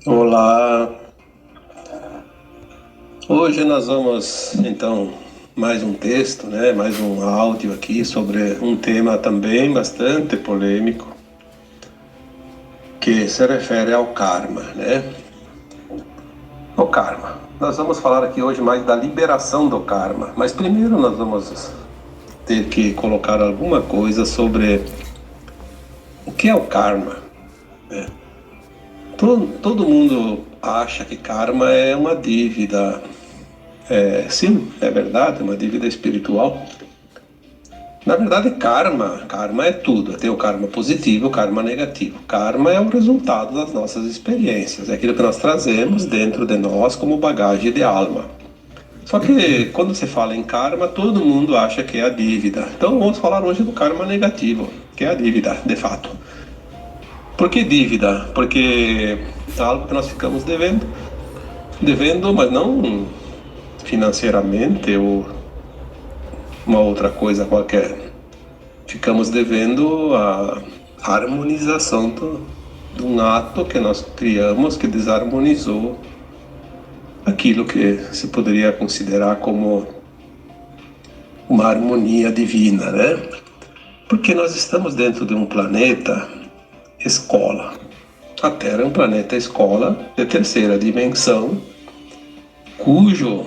Olá, hoje nós vamos então mais um texto, né? Mais um áudio aqui sobre um tema também bastante polêmico que se refere ao karma, né? O karma. Nós vamos falar aqui hoje mais da liberação do karma, mas primeiro nós vamos ter que colocar alguma coisa sobre o que é o karma, né? Todo mundo acha que karma é uma dívida. Sim, é verdade, é uma dívida espiritual. Na verdade, karma é tudo. Tem o karma positivo e o karma negativo. Karma é o resultado das nossas experiências, é aquilo que nós trazemos dentro de nós como bagagem de alma. Só que quando se fala em karma, todo mundo acha que é a dívida. Então vamos falar hoje do karma negativo, que é a dívida, de fato. Por que dívida? Porque é algo que nós ficamos devendo, mas não financeiramente ou uma outra coisa qualquer. Ficamos devendo a harmonização de um ato que nós criamos que desarmonizou aquilo que se poderia considerar como uma harmonia divina, né? Porque nós estamos dentro de um planeta escola. A Terra é um planeta escola de terceira dimensão, cujo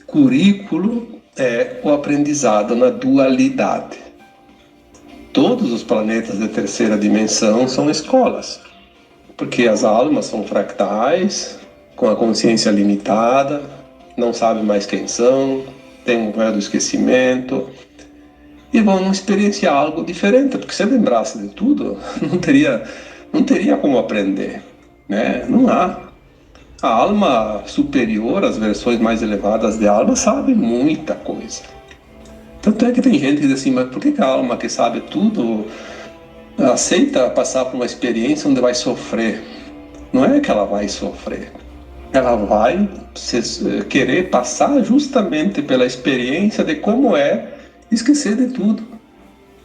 currículo é o aprendizado na dualidade. Todos os planetas de terceira dimensão são escolas, porque as almas são fractais, com a consciência limitada, não sabem mais quem são, têm um véu do esquecimento e vão experienciar algo diferente, porque se lembrasse de tudo, não teria como aprender, né? Não há. A alma superior, as versões mais elevadas de alma, sabe muita coisa. Tanto é que tem gente que diz assim, mas por que a alma que sabe tudo aceita passar por uma experiência onde vai sofrer? Não é que ela vai sofrer, ela vai querer passar justamente pela experiência de como é esquecer de tudo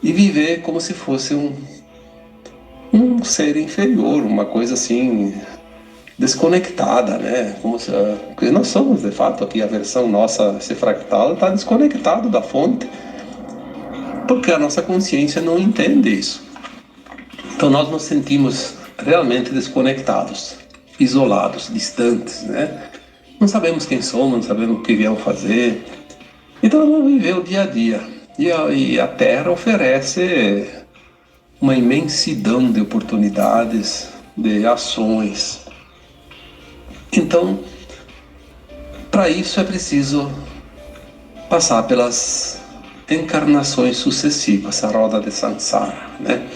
e viver como se fosse um ser inferior, uma coisa assim desconectada, né? Como se, porque nós somos de fato aqui a versão nossa, esse fractal está desconectado da fonte, porque a nossa consciência não entende isso. Então nós nos sentimos realmente desconectados, isolados, distantes, né? Não sabemos quem somos, não sabemos o que viemos fazer. Então nós vamos viver o dia a dia. E a Terra oferece uma imensidão de oportunidades, de ações. Então, para isso é preciso passar pelas encarnações sucessivas, a roda de Sansara, né?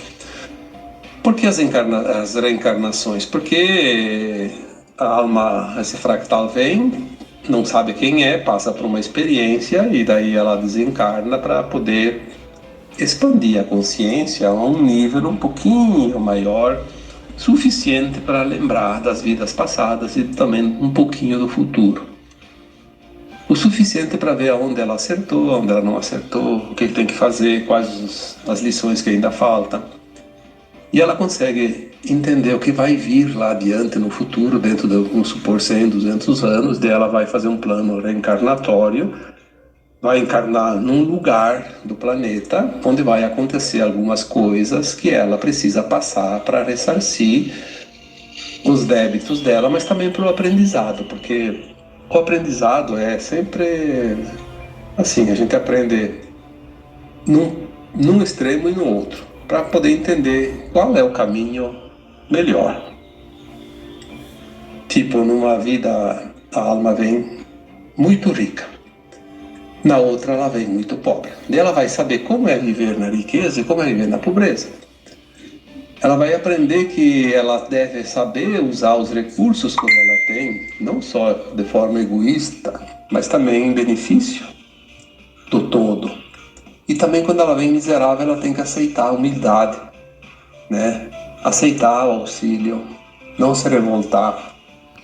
Por que as reencarnações? Porque a alma, esse fractal vem, não sabe quem é, passa por uma experiência e daí ela desencarna para poder expandir a consciência a um nível um pouquinho maior, suficiente para lembrar das vidas passadas e também um pouquinho do futuro. O suficiente para ver aonde ela acertou, aonde ela não acertou, o que tem que fazer, quais as lições que ainda faltam. E ela consegue entender o que vai vir lá adiante no futuro, dentro de, vamos supor, 100, 200 anos, daí ela vai fazer um plano reencarnatório, vai encarnar num lugar do planeta onde vai acontecer algumas coisas que ela precisa passar para ressarcir os débitos dela, mas também para o aprendizado, porque o aprendizado é sempre assim, a gente aprende num extremo e no outro, para poder entender qual é o caminho melhor. Tipo, numa vida a alma vem muito rica, na outra ela vem muito pobre. E ela vai saber como é viver na riqueza e como é viver na pobreza. Ela vai aprender que ela deve saber usar os recursos quando ela tem, não só de forma egoísta, mas também em benefício do todo. E também quando ela vem miserável, ela tem que aceitar a humildade, né? Aceitar o auxílio, não se revoltar,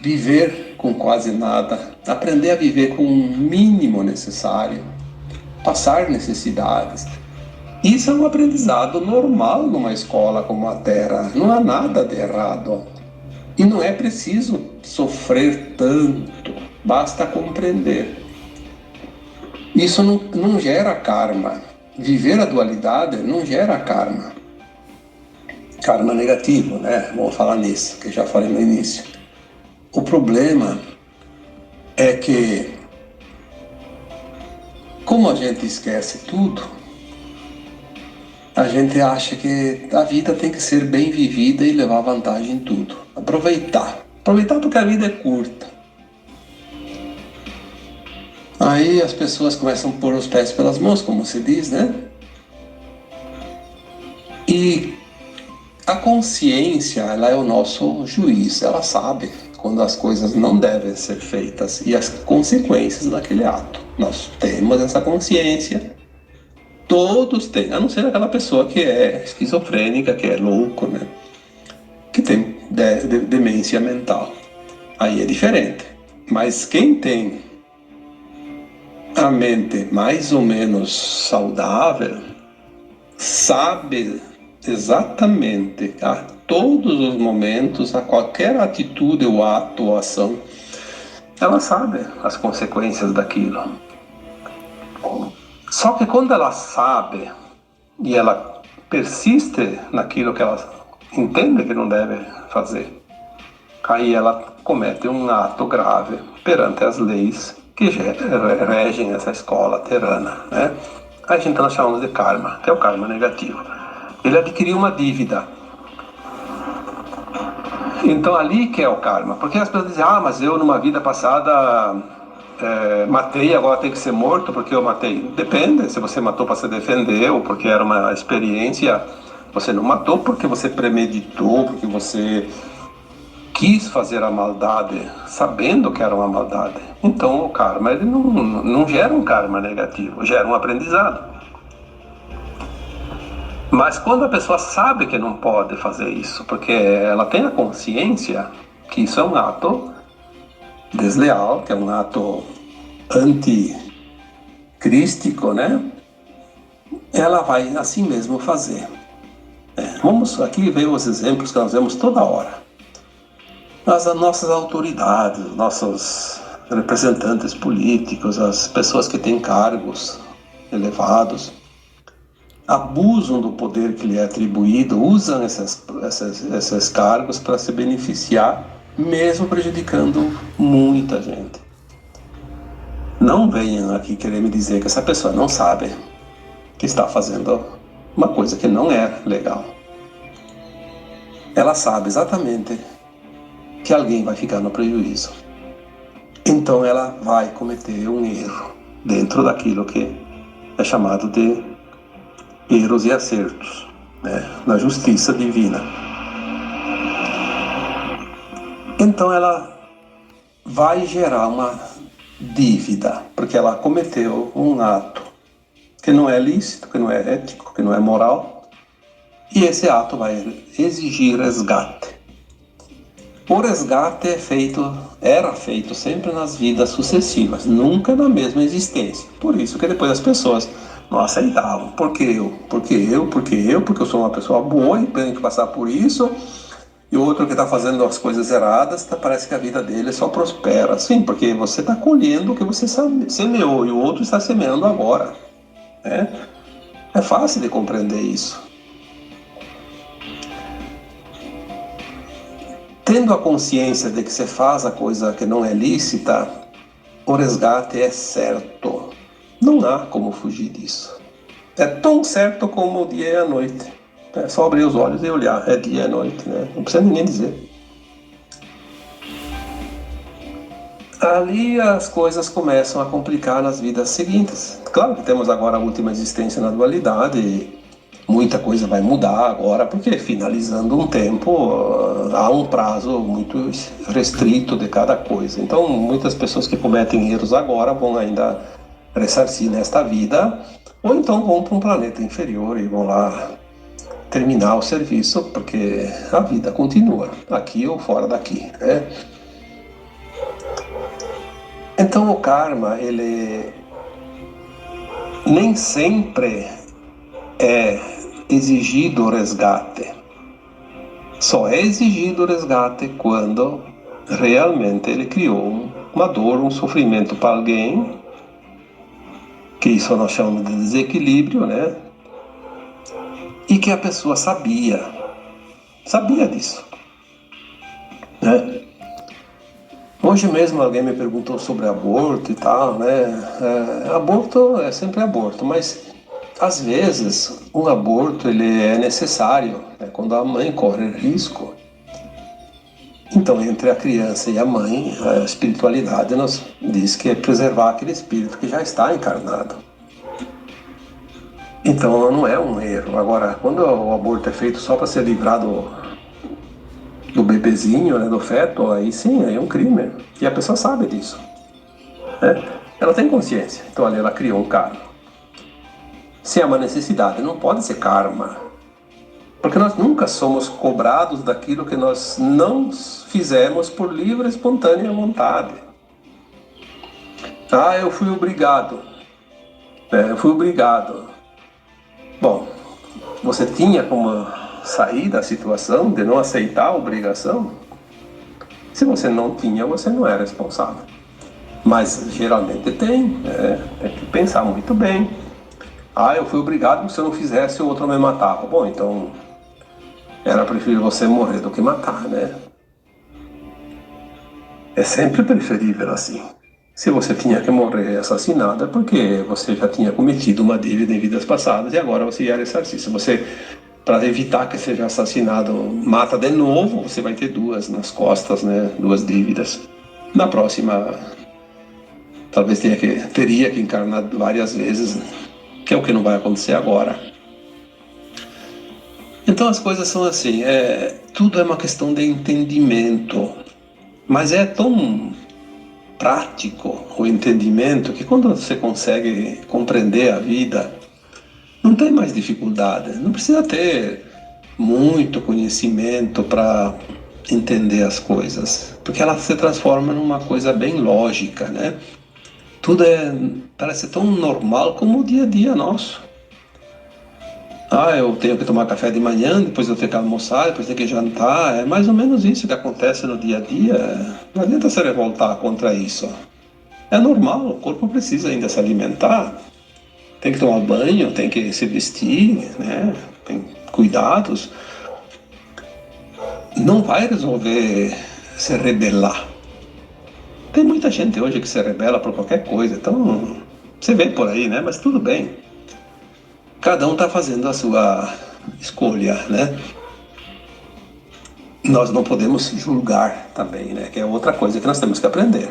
viver com quase nada, aprender a viver com o mínimo necessário, passar necessidades. Isso é um aprendizado normal numa escola como a Terra, não há nada de errado. E não é preciso sofrer tanto, basta compreender. Isso não gera karma. Viver a dualidade não gera karma. Karma negativo, né? Vamos falar nisso, que eu já falei no início. O problema é que, como a gente esquece tudo, a gente acha que a vida tem que ser bem vivida e levar vantagem em tudo. Aproveitar porque a vida é curta. Aí as pessoas começam a pôr os pés pelas mãos, como se diz, né? E a consciência, ela é o nosso juiz, ela sabe quando as coisas não devem ser feitas e as consequências daquele ato. Nós temos essa consciência, todos têm, a não ser aquela pessoa que é esquizofrênica, que é louco, né? Que tem demência mental. Aí é diferente. Mas quem tem a mente mais ou menos saudável sabe exatamente a todos os momentos, a qualquer atitude ou ato ou ação, ela sabe as consequências daquilo. Só que quando ela sabe e ela persiste naquilo que ela entende que não deve fazer, aí ela comete um ato grave perante as leis que regem essa escola terrana, né? A gente nós chamamos de karma, que é o karma negativo. Ele adquiriu uma dívida. Então ali que é o karma, porque as pessoas dizem, mas eu numa vida passada matei, agora tem que ser morto porque eu matei. Depende, se você matou para se defender ou porque era uma experiência, você não matou porque você premeditou, porque você quis fazer a maldade sabendo que era uma maldade. Então o karma, ele não gera um karma negativo, gera um aprendizado. Mas quando a pessoa sabe que não pode fazer isso, porque ela tem a consciência que isso é um ato desleal, que é um ato anticrístico, né? Ela vai assim mesmo fazer. Vamos aqui ver os exemplos que nós vemos toda hora. As nossas autoridades, nossos representantes políticos, as pessoas que têm cargos elevados, abusam do poder que lhe é atribuído, usam esses cargos para se beneficiar, mesmo prejudicando muita gente. Não venham aqui querer me dizer que essa pessoa não sabe que está fazendo uma coisa que não é legal. Ela sabe exatamente que alguém vai ficar no prejuízo. Então ela vai cometer um erro dentro daquilo que é chamado de erros e acertos, né, na justiça divina. Então ela vai gerar uma dívida, porque ela cometeu um ato que não é lícito, que não é ético, que não é moral, e esse ato vai exigir resgate. O resgate era feito sempre nas vidas sucessivas, nunca na mesma existência. Por isso que depois as pessoas não aceitavam. Porque eu sou uma pessoa boa e tenho que passar por isso, e o outro que está fazendo as coisas erradas, parece que a vida dele só prospera. Sim, porque você está colhendo o que você semeou, e o outro está semeando agora. Né? É fácil de compreender isso. Tendo a consciência de que você faz a coisa que não é lícita, o resgate é certo. Não há como fugir disso. É tão certo como o dia e a noite. É só abrir os olhos e olhar. É dia e noite, né? Não precisa ninguém dizer. Ali as coisas começam a complicar nas vidas seguintes. Claro que temos agora a última existência na dualidade. Muita coisa vai mudar agora, porque finalizando um tempo, há um prazo muito restrito de cada coisa. Então, muitas pessoas que cometem erros agora vão ainda ressarcir nesta vida, ou então vão para um planeta inferior e vão lá terminar o serviço, porque a vida continua, aqui ou fora daqui, né? Então, o karma, ele nem sempre é exigido o resgate. Só é exigido o resgate quando realmente ele criou uma dor, um sofrimento para alguém, que isso nós chamamos de desequilíbrio, né? E que a pessoa sabia disso, né? Hoje mesmo alguém me perguntou sobre aborto e tal, né? Aborto é sempre aborto, mas às vezes um aborto ele é necessário, né? Quando a mãe corre risco. Então, entre a criança e a mãe, a espiritualidade nos diz que é preservar aquele espírito que já está encarnado. Então, não é um erro. Agora, quando o aborto é feito só para ser livrado do bebezinho, né, do feto, aí sim, aí é um crime. E a pessoa sabe disso, né? Ela tem consciência. Então, ali ela criou um karma. Se é uma necessidade, não pode ser karma. Porque nós nunca somos cobrados daquilo que nós não fizemos por livre e espontânea vontade. Ah, eu fui obrigado. Eu fui obrigado. Bom, você tinha como sair da situação de não aceitar a obrigação? Se você não tinha, você não é responsável. Mas geralmente tem que pensar muito bem. Ah, eu fui obrigado, se eu não fizesse, o outro me matava. Bom, então era preferível você morrer do que matar, né? É sempre preferível assim. Se você tinha que morrer assassinado, é porque você já tinha cometido uma dívida em vidas passadas e agora você ia ressarcir. Se você, para evitar que seja assassinado, mata de novo, você vai ter duas nas costas, né? Duas dívidas. Na próxima, talvez teria que encarnar várias vezes, que é o que não vai acontecer agora. Então as coisas são assim, tudo é uma questão de entendimento, mas é tão prático o entendimento que quando você consegue compreender a vida, não tem mais dificuldade, não precisa ter muito conhecimento para entender as coisas, porque ela se transforma numa coisa bem lógica, né? Tudo parece tão normal como o dia a dia nosso. Ah, eu tenho que tomar café de manhã, depois eu tenho que almoçar, depois tenho que jantar. É mais ou menos isso que acontece no dia a dia. Não adianta se revoltar contra isso. É normal, o corpo precisa ainda se alimentar. Tem que tomar banho, tem que se vestir, né? Tem cuidados. Não vai resolver se rebelar. Tem muita gente hoje que se rebela por qualquer coisa, então você vê por aí, né? Mas tudo bem. Cada um está fazendo a sua escolha, né? Nós não podemos julgar também, né? Que é outra coisa que nós temos que aprender.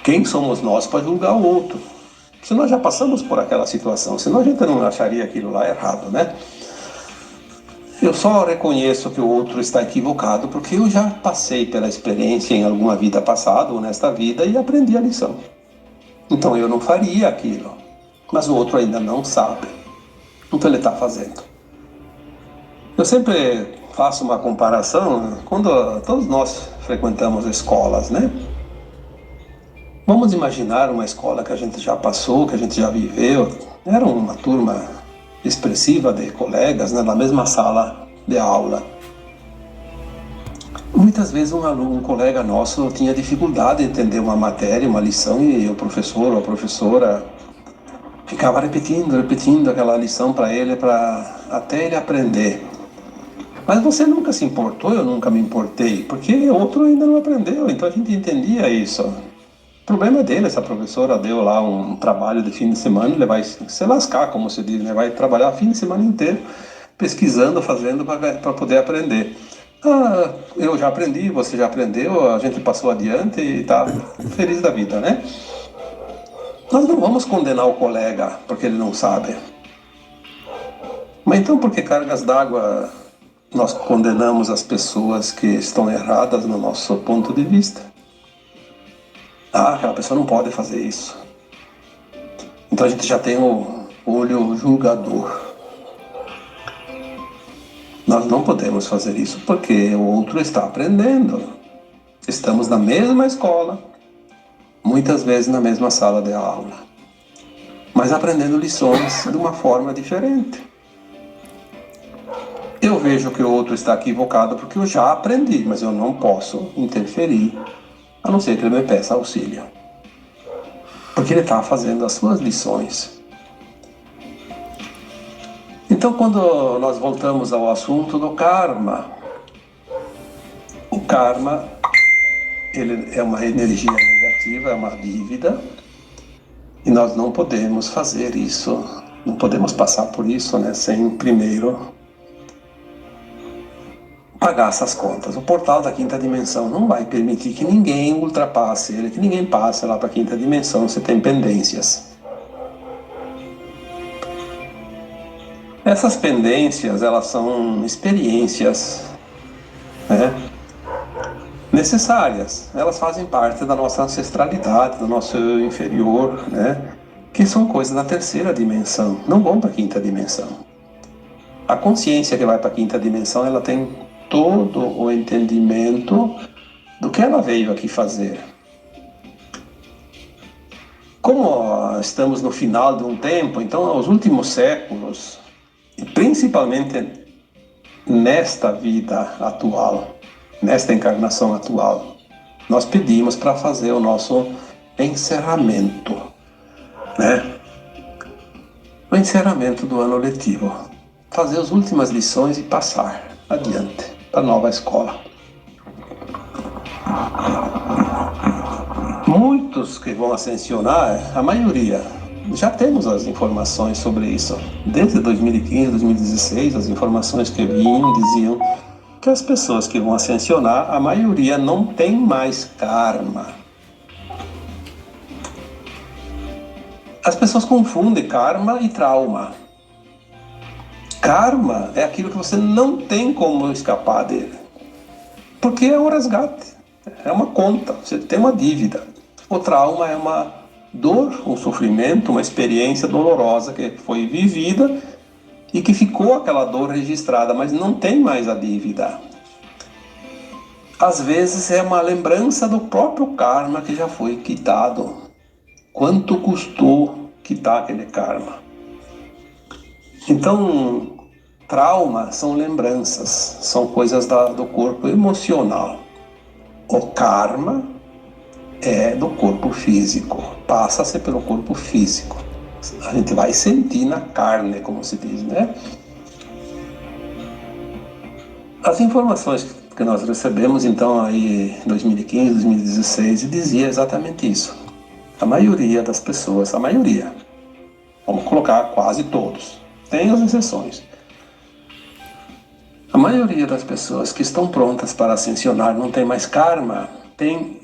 Quem somos nós para julgar o outro? Se nós já passamos por aquela situação, senão a gente não acharia aquilo lá errado, né? Eu só reconheço que o outro está equivocado porque eu já passei pela experiência em alguma vida passada ou nesta vida e aprendi a lição. Então eu não faria aquilo, mas o outro ainda não sabe. Então ele está fazendo. Eu sempre faço uma comparação quando todos nós frequentamos escolas, né? Vamos imaginar uma escola que a gente já passou, que a gente já viveu. Era uma turma expressiva de colegas, né, na mesma sala de aula. Muitas vezes um colega nosso tinha dificuldade em entender uma matéria, uma lição, e o professor ou a professora ficava repetindo aquela lição para ele, até ele aprender. Mas você nunca se importou, eu nunca me importei, porque o outro ainda não aprendeu, então a gente entendia isso. O problema é dele, essa professora deu lá um trabalho de fim de semana, ele vai se lascar, como se diz, né? Vai trabalhar fim de semana inteiro, pesquisando, fazendo para poder aprender. Ah, eu já aprendi, você já aprendeu, a gente passou adiante e está feliz da vida, né? Nós não vamos condenar o colega porque ele não sabe. Mas então por que cargas d'água nós condenamos as pessoas que estão erradas no nosso ponto de vista? Ah, aquela pessoa não pode fazer isso. Então a gente já tem o olho julgador. Nós não podemos fazer isso porque o outro está aprendendo. Estamos na mesma escola, muitas vezes na mesma sala de aula, mas aprendendo lições de uma forma diferente. Eu vejo que o outro está equivocado porque eu já aprendi, mas eu não posso interferir, a não ser que ele me peça auxílio. Porque ele está fazendo as suas lições. Então, quando nós voltamos ao assunto do karma, o karma ele é uma energia negativa, é uma dívida, e nós não podemos fazer isso, não podemos passar por isso, né, sem primeiro pagar essas contas. O portal da quinta dimensão não vai permitir que ninguém ultrapasse ele, que ninguém passe lá para a quinta dimensão se tem pendências. Essas pendências, elas são experiências, né, necessárias. Elas fazem parte da nossa ancestralidade, do nosso inferior, né, que são coisas da terceira dimensão, não vão para a quinta dimensão. A consciência que vai para a quinta dimensão, ela tem todo o entendimento do que ela veio aqui fazer. Como estamos no final de um tempo, então, os últimos séculos, e principalmente nesta vida atual, nesta encarnação atual, nós pedimos para fazer o nosso encerramento, né? O encerramento do ano letivo. Fazer as últimas lições e passar adiante para a nova escola. Muitos que vão ascensionar, a maioria, já temos as informações sobre isso. Desde 2015, 2016, as informações que vinham diziam que as pessoas que vão ascensionar, a maioria não tem mais karma. As pessoas confundem karma e trauma. Karma é aquilo que você não tem como escapar dele. Porque é o resgate, é uma conta, você tem uma dívida. O trauma é uma dor, um sofrimento, uma experiência dolorosa que foi vivida e que ficou aquela dor registrada, mas não tem mais a dívida. Às vezes é uma lembrança do próprio karma que já foi quitado. Quanto custou quitar aquele karma? Então, trauma são lembranças, são coisas do corpo emocional. O karma é do corpo físico, passa-se pelo corpo físico. A gente vai sentir na carne, como se diz, né? As informações que nós recebemos, então, aí em 2015, 2016, dizia exatamente isso. A maioria das pessoas, a maioria, vamos colocar quase todos, tem as exceções. A maioria das pessoas que estão prontas para ascensionar não tem mais karma, tem.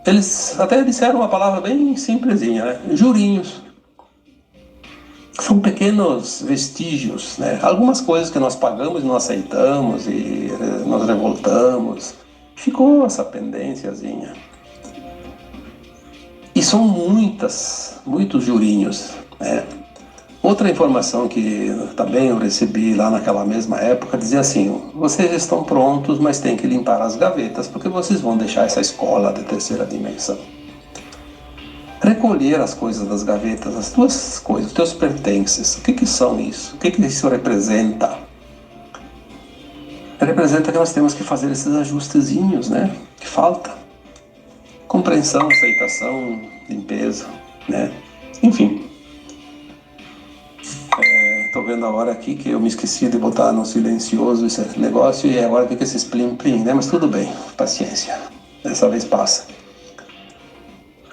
Eles até disseram uma palavra bem simplesinha, né? Jurinhos. São pequenos vestígios, né? Algumas coisas que nós pagamos e não aceitamos e nós revoltamos. Ficou essa pendênciazinha. E são muitos jurinhos, né? Outra informação que também eu recebi lá naquela mesma época dizia assim: vocês estão prontos, mas tem que limpar as gavetas porque vocês vão deixar essa escola de terceira dimensão. Recolher as coisas das gavetas, as tuas coisas, os teus pertences. O que são isso? O que isso representa? Representa que nós temos que fazer esses ajustezinhos, né? Que falta. Compreensão, aceitação, limpeza, né? Enfim. Tô vendo a hora aqui que eu me esqueci de botar no silencioso esse negócio e agora fica esse plim-plim, né? Mas tudo bem, paciência. Dessa vez passa.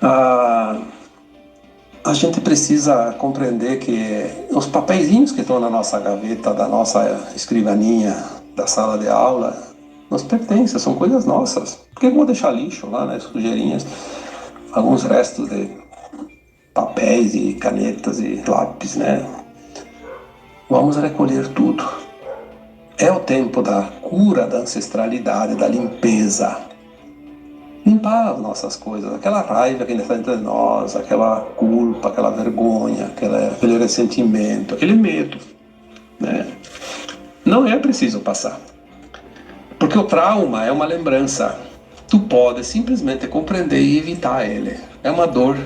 A gente precisa compreender que os papeizinhos que estão na nossa gaveta, da nossa escrivaninha, da sala de aula, nos pertencem, são coisas nossas. Por que eu vou deixar lixo lá, né? Sujeirinhas, alguns restos de papéis e canetas e lápis, né? Vamos recolher tudo. É o tempo da cura, da ancestralidade, da limpeza. Limpar as nossas coisas, aquela raiva que ainda está dentro de nós, aquela culpa, aquela vergonha, aquele ressentimento, aquele medo, né? Não é preciso passar. Porque o trauma é uma lembrança. Tu pode simplesmente compreender e evitar ele. É uma dor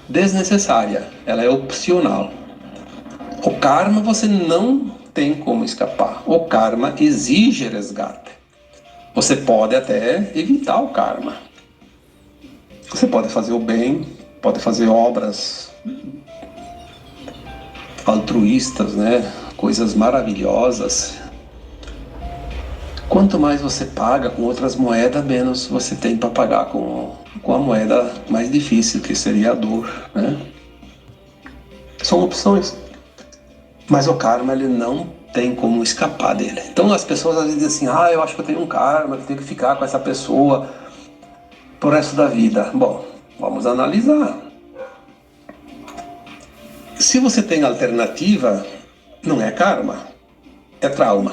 desnecessária, ela é opcional. O karma você não tem como escapar. O karma exige resgate. Você pode até evitar o karma. Você pode fazer o bem, pode fazer obras altruístas, né? Coisas maravilhosas. Quanto mais você paga com outras moedas, menos você tem para pagar com a moeda mais difícil, que seria a dor, né? São opções. Mas o karma, ele não tem como escapar dele. Então as pessoas às vezes dizem assim, eu acho que eu tenho um karma, que eu tenho que ficar com essa pessoa pro resto da vida. Bom, vamos analisar. Se você tem alternativa, não é karma, é trauma.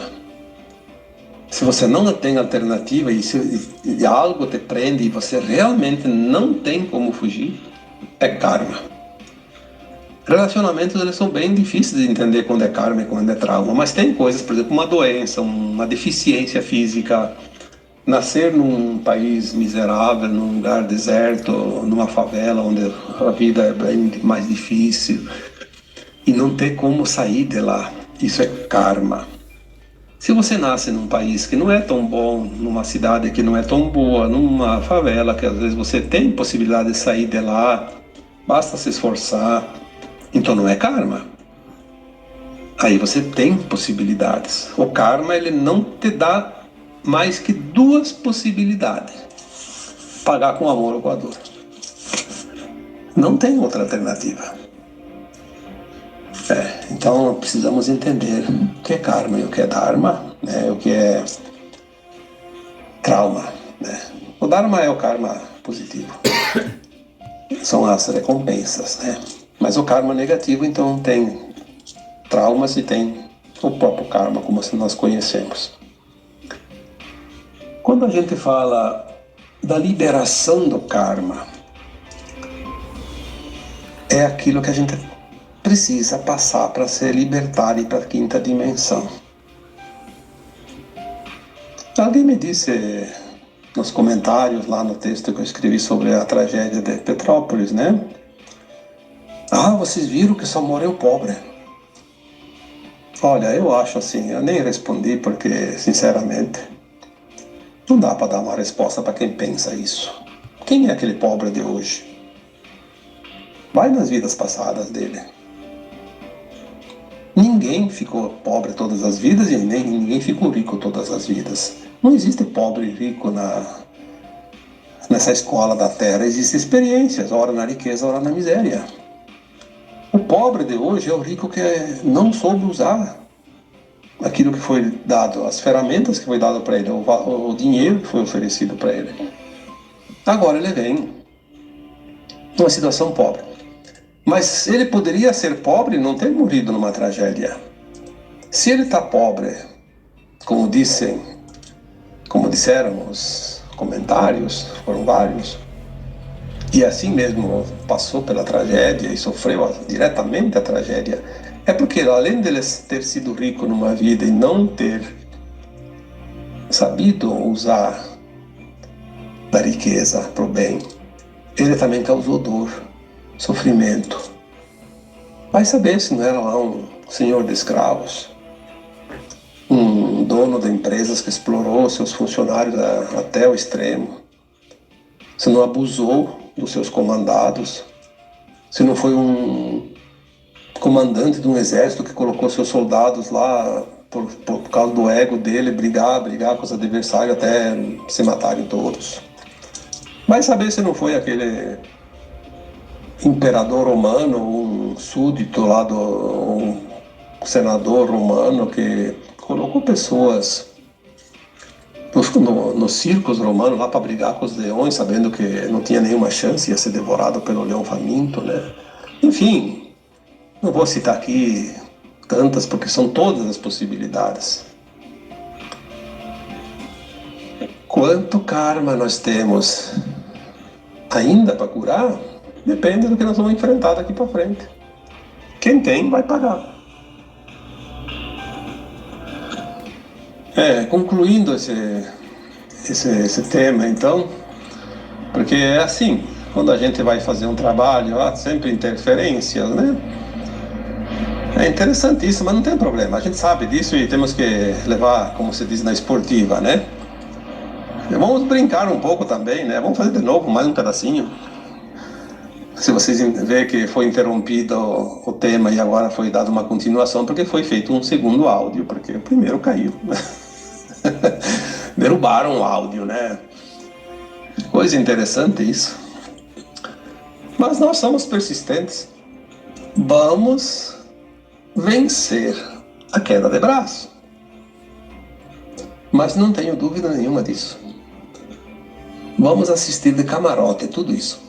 Se você não tem alternativa e algo te prende e você realmente não tem como fugir, é karma. Relacionamentos, eles são bem difíceis de entender quando é karma e quando é trauma, mas tem coisas, por exemplo, uma doença, uma deficiência física, nascer num país miserável, num lugar deserto, numa favela onde a vida é bem mais difícil e não ter como sair de lá, isso é karma. Se você nasce num país que não é tão bom, numa cidade que não é tão boa, numa favela que às vezes você tem possibilidade de sair de lá, basta se esforçar, então não é karma. Aí você tem possibilidades. O karma, ele não te dá mais que duas possibilidades: pagar com amor ou com a dor. Não tem outra alternativa. Então precisamos entender o que é karma e o que é dharma, né? O que é trauma, né? O dharma é o karma positivo, são as recompensas, né? Mas o karma negativo, então, tem traumas e tem o próprio karma, como nós conhecemos. Quando a gente fala da liberação do karma, é aquilo que a gente precisa passar para ser libertado e para a quinta dimensão. Alguém me disse nos comentários lá no texto que eu escrevi sobre a tragédia de Petrópolis, né? Vocês viram que só morreu pobre. Olha, eu acho assim, eu nem respondi porque, sinceramente, não dá para dar uma resposta para quem pensa isso. Quem é aquele pobre de hoje? Vai nas vidas passadas dele. Ninguém ficou pobre todas as vidas e nem ninguém ficou rico todas as vidas. Não existe pobre e rico nessa escola da terra. Existem experiências, ora na riqueza, ora na miséria. O pobre de hoje é o rico que não soube usar aquilo que foi dado, as ferramentas que foi dado para ele, o dinheiro que foi oferecido para ele. Agora ele vem numa situação pobre. Mas ele poderia ser pobre e não ter morrido numa tragédia. Se ele está pobre, como disseram os comentários, foram vários, e assim mesmo passou pela tragédia e sofreu diretamente a tragédia, é porque além dele ter sido rico numa vida e não ter sabido usar da riqueza para o bem, ele também causou dor, sofrimento. Vai saber se não era lá um senhor de escravos, um dono de empresas que explorou seus funcionários até o extremo, se não abusou dos seus comandados, se não foi um comandante de um exército que colocou seus soldados lá por causa do ego dele, brigar com os adversários até se matarem todos. Vai saber se não foi aquele imperador romano, um súdito lá um senador romano que colocou pessoas nos circos romanos lá para brigar com os leões, sabendo que não tinha nenhuma chance, ia ser devorado pelo leão faminto, né? Enfim, não vou citar aqui tantas, porque são todas as possibilidades. Quanto karma nós temos ainda para curar, depende do que nós vamos enfrentar daqui para frente. Quem tem, vai pagar. Concluindo esse tema, então, porque é assim, quando a gente vai fazer um trabalho, há sempre interferências, né? É interessante isso, mas não tem problema. A gente sabe disso e temos que levar, como se diz na esportiva, né? Vamos brincar um pouco também, né? Vamos fazer de novo mais um pedacinho. Se vocês verem que foi interrompido o tema e agora foi dado uma continuação, porque foi feito um segundo áudio, porque o primeiro caiu. Derrubaram o áudio, né? Coisa interessante isso. Mas nós somos persistentes. Vamos vencer a queda de braço. Mas não tenho dúvida nenhuma disso. Vamos assistir de camarote tudo isso.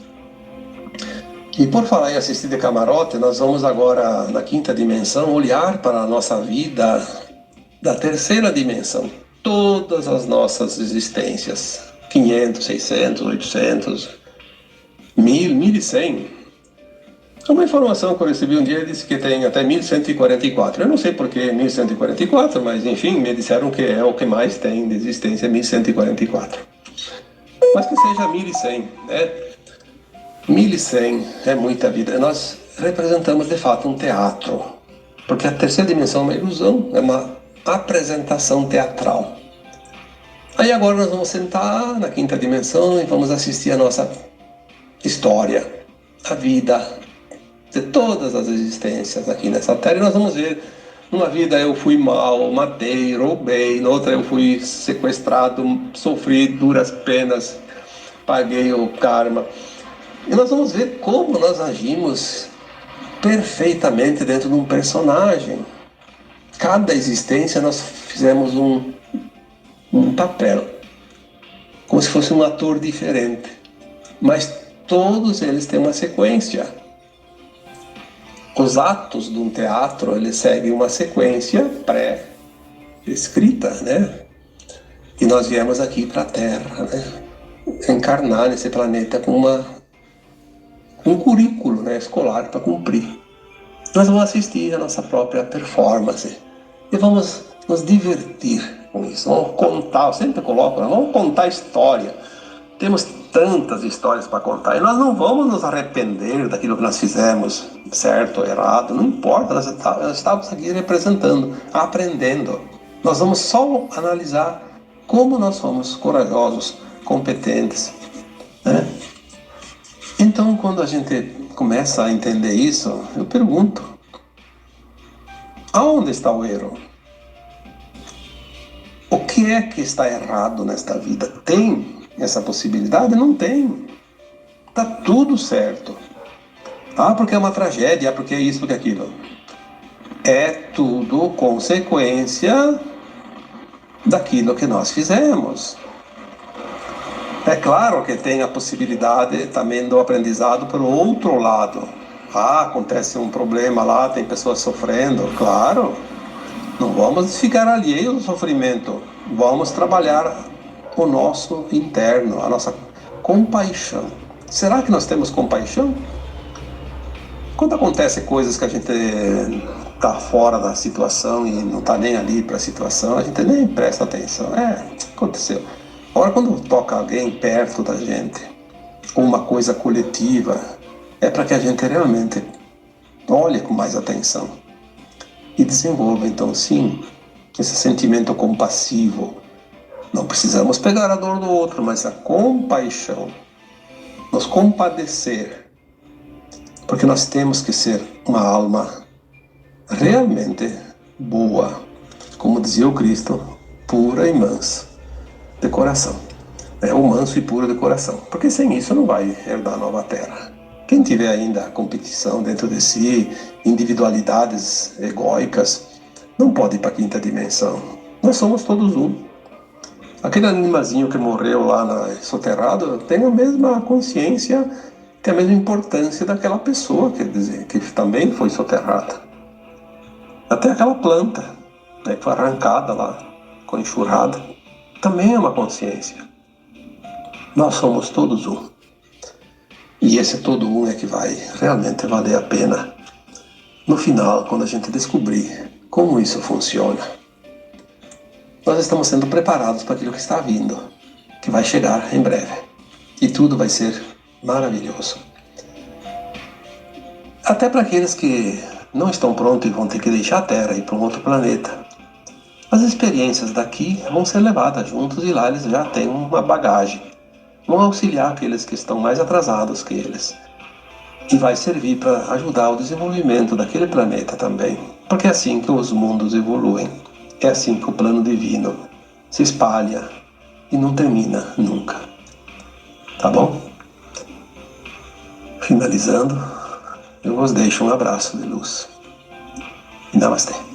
E por falar em assistir de camarote, nós vamos agora, na quinta dimensão, olhar para a nossa vida da terceira dimensão. Todas as nossas existências. 500, 600, 800, 1000, 1100. Uma informação que eu recebi um dia disse que tem até 1144. Eu não sei por que 1144, mas enfim, me disseram que é o que mais tem de existência, 1144. Mas que seja 1100, né? 1100 é muita vida. Nós representamos de fato um teatro, porque a terceira dimensão é uma ilusão, é uma apresentação teatral. Aí agora nós vamos sentar na quinta dimensão e vamos assistir a nossa história, a vida de todas as existências aqui nessa Terra. E nós vamos ver, numa vida eu fui mal, matei, roubei, noutra eu fui sequestrado, sofri duras penas, paguei o karma. E nós vamos ver como nós agimos perfeitamente dentro de um personagem. Cada existência nós fizemos um papel, como se fosse um ator diferente. Mas todos eles têm uma sequência. Os atos de um teatro, eles seguem uma sequência pré-escrita, né? E nós viemos aqui para a Terra, né? Encarnar nesse planeta com um currículo, né, escolar para cumprir. Nós vamos assistir a nossa própria performance e vamos nos divertir com isso. Vamos contar, eu sempre coloco, vamos contar história. Temos tantas histórias para contar e nós não vamos nos arrepender daquilo que nós fizemos, certo ou errado, não importa, nós estamos aqui representando, aprendendo. Nós vamos só analisar como nós somos corajosos, competentes, né? Então, quando a gente começa a entender isso, eu pergunto: aonde está o erro? O que é que está errado nesta vida? Tem essa possibilidade? Não tem. Está tudo certo. Ah, porque é uma tragédia, ah, porque é isso, porque é aquilo. É tudo consequência daquilo que nós fizemos. É claro que tem a possibilidade também do aprendizado pelo outro lado. Ah, acontece um problema lá, tem pessoas sofrendo, claro. Não vamos ficar alheios ao sofrimento. Vamos trabalhar o nosso interno, a nossa compaixão. Será que nós temos compaixão? Quando acontece coisas que a gente está fora da situação e não está nem ali para a situação, a gente nem presta atenção. Aconteceu. Agora, quando toca alguém perto da gente, uma coisa coletiva, é para que a gente realmente olhe com mais atenção e desenvolva, então, sim, esse sentimento compassivo. Não precisamos pegar a dor do outro, mas a compaixão, nos compadecer, porque nós temos que ser uma alma realmente boa, como dizia o Cristo, pura e mansa de coração, o manso e puro de coração, porque sem isso não vai herdar a nova terra. Quem tiver ainda competição dentro de si, individualidades egóicas, não pode ir para a quinta dimensão. Nós somos todos um. Aquele animazinho que morreu lá soterrado tem a mesma consciência, tem a mesma importância daquela pessoa, quer dizer, que também foi soterrada. Até aquela planta, né, que foi arrancada lá, com enxurrada, também é uma consciência. Nós somos todos um. E esse todo um é que vai realmente valer a pena no final, quando a gente descobrir como isso funciona. Nós estamos sendo preparados para aquilo que está vindo, que vai chegar em breve. E tudo vai ser maravilhoso. Até para aqueles que não estão prontos e vão ter que deixar a Terra e ir para um outro planeta. As experiências daqui vão ser levadas juntos e lá eles já têm uma bagagem. Vão auxiliar aqueles que estão mais atrasados que eles. E vai servir para ajudar o desenvolvimento daquele planeta também. Porque é assim que os mundos evoluem. É assim que o plano divino se espalha e não termina nunca. Tá bom? Finalizando, eu vos deixo um abraço de luz. E namastê.